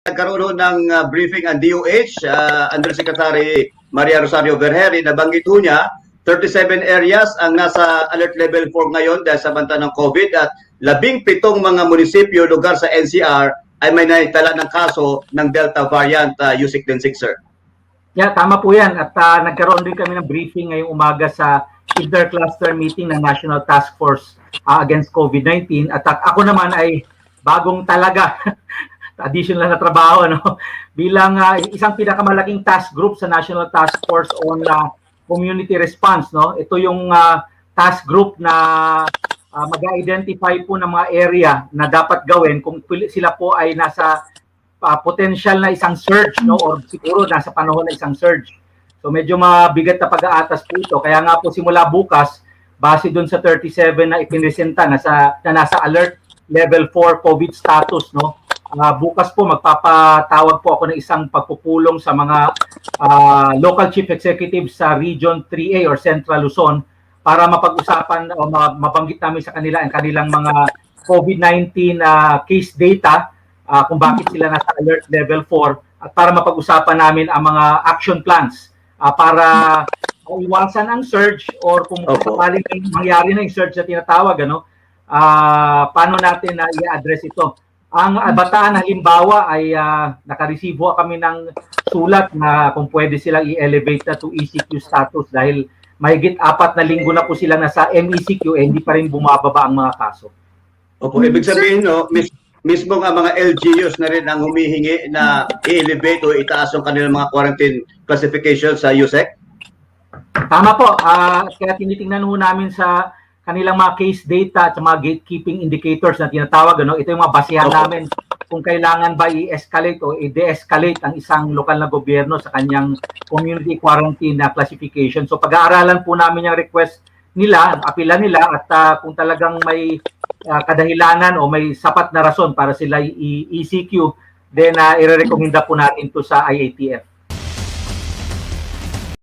nagkaroon ng briefing ang DOH, Undersecretary Maria Rosario Vergeri, nabanggit ho niya, 37 areas ang nasa alert level 4 ngayon dahil sa banta ng COVID at 17 mga munisipyo, lugar sa NCR ay may naitala ng kaso ng Delta variant, Yusik Densig, sir. Yeah, tama po yan. At nagkaroon din kami ng briefing ngayong umaga sa intercluster meeting ng National Task Force against COVID-19. At ako naman ay bagong talaga additional na trabaho, no? Bilang isang pinakamalaking task group sa National Task Force on Community Response, no? Ito yung task group na mag-identify po ng mga area na dapat gawin kung sila po ay nasa potential na isang surge, no? Or siguro nasa panahon na isang surge. So medyo mabigat na pag-aatas po ito. Kaya nga po simula bukas, base dun sa 37 na ipinresenta na nasa alert level 4 COVID status, no? Bukas po magpapatawag po ako ng isang pagpupulong sa mga local chief executives sa Region 3A or Central Luzon para mapag-usapan o mabanggit namin sa kanila ang kanilang mga COVID-19 case data, kung bakit sila nasa alert level 4 at para mapag-usapan namin ang mga action plans para iwasan ang surge or kung sakaling mangyari na yung surge na tinatawag, ano, paano natin i-address ito. Ang Bataan halimbawa ay nakaresibo kami ng sulat na kung pwede silang i-elevate na to ECQ status dahil mahigit 4 na linggo na po sila nasa MECQ hindi pa rin bumababa ang mga kaso. Opo, ibig sabihin, no, mismo ang mga LGUs na rin ang humihingi na i-elevate o itaas yung kanilang mga quarantine classification sa USEC? Tama po. Kaya tinitingnan ho namin sa kanilang mga case data at mga gatekeeping indicators na tinatawag, ano, ito yung mga basihan namin kung kailangan ba i-escalate o i-de-escalate ang isang lokal na gobyerno sa kanyang community quarantine na classification. So pag-aaralan po namin yung request nila, apila nila at kung talagang may kadahilanan o may sapat na rason para sila i-ECQ, then i-rekomenda po natin to sa IATF.